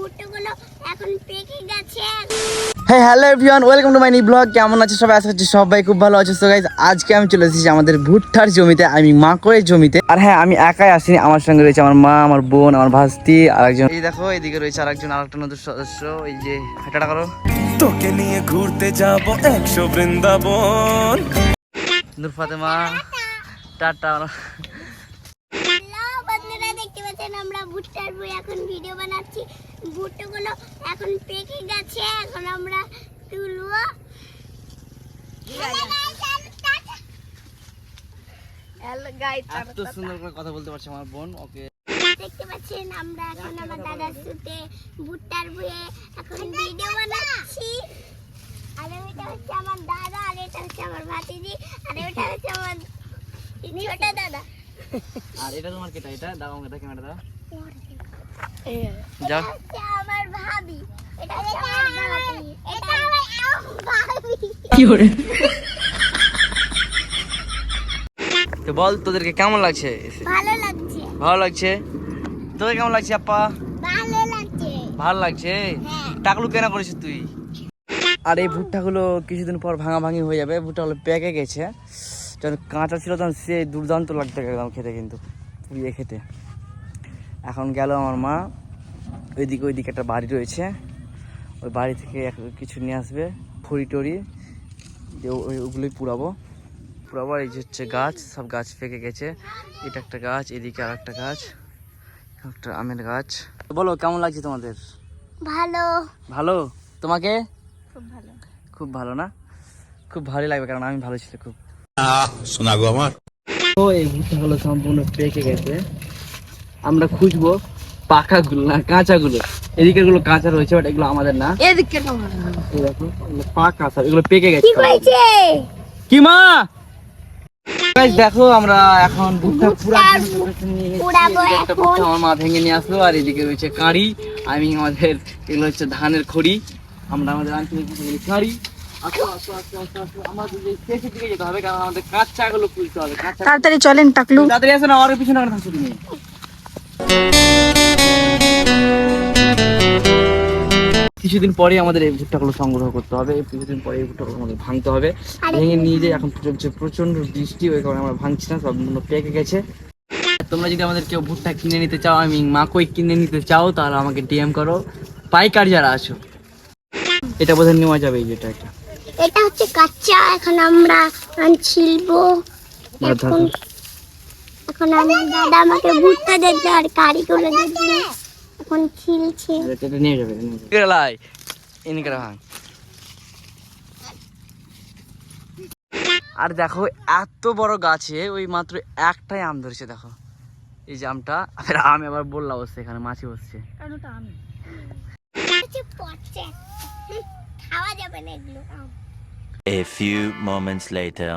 ভুট্টাগুলো এখন পেকে গেছে। Hello everyone, welcome to my new blog. কেমন আছো সবাই? আশা করছি সবাই খুব ভালো আছো। সো গাইস, আজকে আমি চলে এসেছি আমাদের ভুট্টার জমিতে, আমি মাকড়ের জমিতে। আর হ্যাঁ, আমি একাই আসিনি, আমার সঙ্গে রয়েছে আমার মা, আমার বোন, আমার ভাস্তি আর একজন। এই দেখো, এদিকে রয়েছে আরেকটা নতুন সদস্য। এই যে হাঁটাটা করো। তোকে নিয়ে ঘুরতে যাব 100 বৃন্দাবন। নূর ফাতেমা, টাটা। হ্যালো বন্ধুরা, দেখতে পাচ্ছেন আমরা ভুট্টার বই এখন ভিডিও বানাচ্ছি। ভুট্টাগুলো এখন পেকে গেছে, এখন আমরা তুলবো। হ্যালো গাইস, এত সুন্দর করে কথা বলতে পারছে আমার বোন। ওকে, দেখতে পাচ্ছেন আমরা এখন আমার দাদার সাথে ভুট্টার বইয়ে এখন ভিডিও বানাচ্ছি। আর এটা হচ্ছে আমার দাদা, আর এটা হচ্ছে আমার ভাতিজি, আর এটা হচ্ছে আমার ছোট দাদা। আর এটা তোমার কেটা? এটা দাও আমাকে, এটা ক্যামেরা দাও। এটা যাও। হচ্ছে আমার ভাবি, এটা হচ্ছে আমার ভাবি, এটা আমার ভাবি। কি করে? তো বল, তোদেরকে কেমন লাগছে? ভালো লাগছে, ভালো লাগছে। তোকে কেমন লাগছে আপা? ভালো লাগছে। ভালো লাগছে। হ্যাঁ। টাকলু কেন করেছিস তুই? আর এই ভুট্টাগুলো কিছুদিন পর ভাঙাভাঙি হয়ে যাবে। ভুট্টাগুলো পেকে গেছে, যখন কাঁচা ছিল তখন সে দুর্দান্ত লাগতো একদম খেতে, কিন্তু পুড়িয়ে খেতে। এখন গেল আমার মা, ওইদিকে একটা বাড়ি রয়েছে, ওই বাড়ি থেকে কিছু নিয়ে আসবে, খড়ি টড়ি দিয়ে ওগুলোই পুড়াবো। আর এই যে হচ্ছে গাছ, সব গাছ পেকে গেছে। এটা একটা গাছ, এদিকে আর একটা গাছ, একটা আমের গাছ। বলো কেমন লাগছে তোমাদের? ভালো, ভালো। তোমাকে? খুব ভালো। খুব ভালো না? খুব ভালোই লাগবে, কারণ আমি ভালো ছিল খুব। শোনা গো আমার। তো এই ভুট্টাগুলো সম্পূর্ণ পেকে গেছে। আমরা খুঁজবো পাকাগুলো না কাঁচাগুলো। এদিকের গুলো কাঁচা রয়েছে, বাট এগুলো আমাদের না। এদিকে এই দেখো, এগুলো পাকা, সব এগুলো পেকে গেছে। কি হয়েছে? কি মা? গাইস দেখো, আমরা এখন ভুট্টা পুরাবো এখন। আমার মা ভেঙে নিয়ে আসলো। আর এদিকে রয়েছে কাঁড়ি, আমি আমাদের এগুলো হচ্ছে ধানের খড়ি। আমরা আমাদের আঞ্চলিক কাঁড়ি। আমাদের শেষের দিকে যেতে হবে, কারণ আমাদের কাঁচাগুলো খুলতে হবে। তাড়াতাড়ি চলেন টাকলু। তাড়াতাড়ি আসো না, আমার পিছনে থাকছো তুমি। কিছুদিন পরে আমাদের এই ভুট্টাগুলো সংগ্রহ করতে হবে। কিছুদিন পরে এই ভুট্টাগুলো আমাদের ভাঙতে হবে। ভেঙে নিয়ে যে এখন চলছে প্রচন্ড বৃষ্টি, ওই কারণে আমরা ভাঙছি না, সব পেকে গেছে। তোমরা যদি আমাদের কেউ ভুট্টা কিনে নিতে চাও, আমি মাকই কিনে নিতে চাও, তাহলে আমাকে ডিএম করো, পাইকার যারা আছো। এটা বোধহয় নেওয়া যাবে। এই যেটা এটা এটা হচ্ছে কাঁচা, এখন আমরা ছিলবো। এখন এখন আমার দাদা আমাকে ভুট্টা দেখবে আর কারিগুলো দেখবে, এখন ছিলছে। এটা নিয়ে যাবে, কেরালাই ইনকার ভাঙ। আর দেখো, এত বড় গাছে ওই মাত্র একটাই আম ধরেছে। দেখো এই যে আমটা, আমি আবার বললাম বসছে, এখানে মাছি বসছে। পচে, খাওয়া যাবে না এগুলো। A few moments later.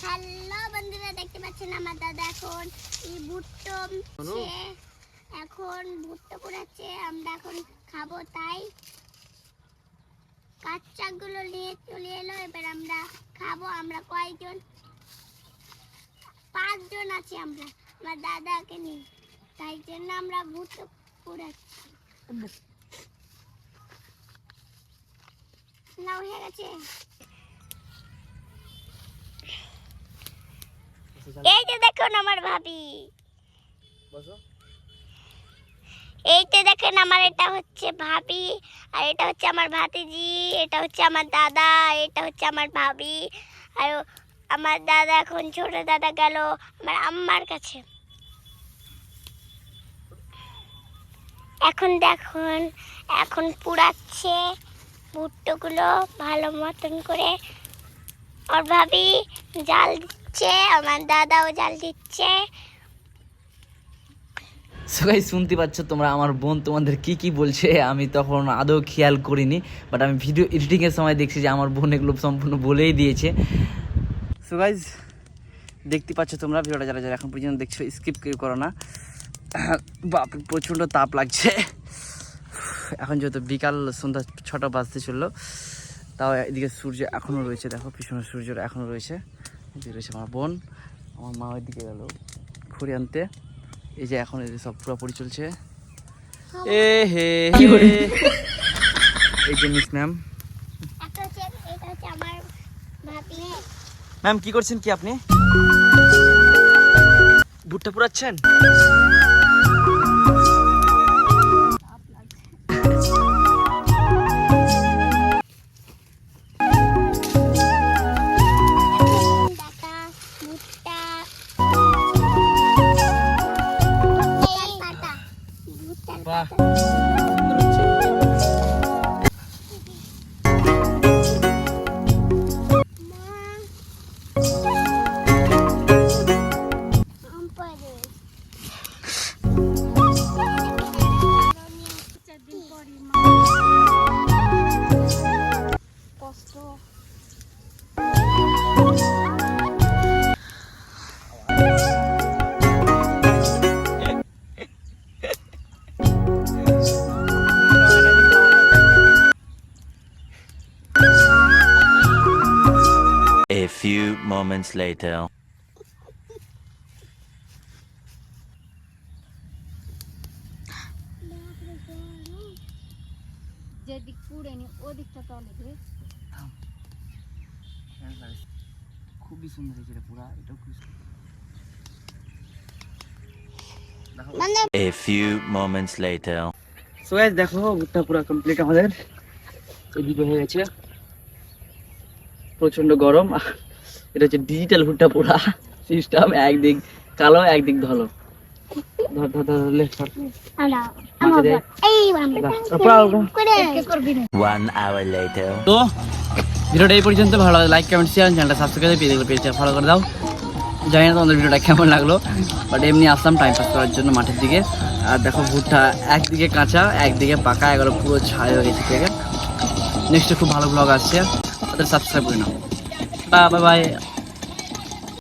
Hello বন্ধুরা, দেখতে পাচ্ছেন আমার দাদা এখন এই ভুট্টা এখন ভুট্টা পোড়াচ্ছে। আমরা এখন খাবো, তাই কাঁচাগুলো নিয়ে চলে এলো। এবার আমরা খাবো। আমরা কয়জন? 5 জন আছি আমরা, আমার দাদাকে নিয়ে, তাই জন্য আমরা ভুট্টা পোড়াচ্ছি। না হয়ে গেছে। এই যে দেখুন আমার ভাবি, এইটা দেখেন আমার, এটা হচ্ছে ভাবি, আর এটা হচ্ছে আমার ভাতিজি, এটা হচ্ছে আমার দাদা, এটা হচ্ছে আমার ভাবি। আর আমার দাদা এখন, ছোট দাদা গেল আমার আম্মার কাছে। এখন দেখুন, এখন পুড়াচ্ছে ভুট্টাগুলো ভালো মতন করে। আর ভাবি জাল দিচ্ছে, আমার দাদাও জাল দিচ্ছে। সবাই শুনতে পাচ্ছ তোমরা, আমার বোন তোমাদের কি কি বলছে, আমি তখন আদৌ খেয়াল করিনি, বাট আমি ভিডিও এডিটিংয়ের সময় দেখছি যে আমার বোন এগুলো সম্পূর্ণ বলেই দিয়েছে। সো গাইজ, দেখতে পাচ্ছ তোমরা ভিডিওটা, যারা যারা এখন পর্যন্ত দেখছো স্কিপ করো না। বাপ, প্রচণ্ড তাপ লাগছে। এখন যেহেতু বিকাল সন্ধ্যা 6টা বাজতে চললো, তাও এদিকে সূর্য এখনও রয়েছে। দেখো পিছনে সূর্যটা এখনও রয়েছে। এদিকে রয়েছে আমার বোন, আমার মা ওইদিকে গেল খড়ি আনতে। এই যে এখন এই সব পুরোপুরি চলছে। এ হে এই যে মিস ম্যাম। একটা হচ্ছে এটা হচ্ছে আমার ভাবি। ম্যাম কি করছেন কি আপনি? ভুট্টা পুরাচ্ছেন? ডাটা ভুট্টা পাতা ভুট্টার বাহ কষ্ট A few moments later. যেদিক পুড়েনি ওদিকটা তলে রে। খুবই সুন্দর হয়েছে রে পুরা, এটাও খুব সুন্দর। মানে A few moments later. So guys দেখো ভুট্টা পুরা কমপ্লিট আমাদের। এদিকে হয়ে গেছে, প্রচন্ড গরম। এটা হচ্ছে ডিজিটাল ভুট্টা পুরা সিস্টেম, একদিক কালো একদিক ধলো। ধর ধর ধর লে ধর। আনা মাকে দে। এই বাম করে করবি না 1 hour later. তো ভিডিওটা এই পর্যন্ত, ভালো লাগে লাইক কমেন্ট শেয়ার, চ্যানেলটা সাবস্ক্রাইব করে পেজটা ফলো করে দাও। জানি না তোমাদের ভিডিওটা কেমন লাগলো, বাট এমনি আসলাম টাইম পাস করার জন্য মাঠের দিকে। আর দেখো ভুট্টা একদিকে কাঁচা একদিকে পাকা, এগুলো পুরো ছাই হয়ে গেছে থেকে। নেক্সটে খুব ভালো ব্লগ আসছে, তাদের সাবস্ক্রাইব করে নাও। Bye bye.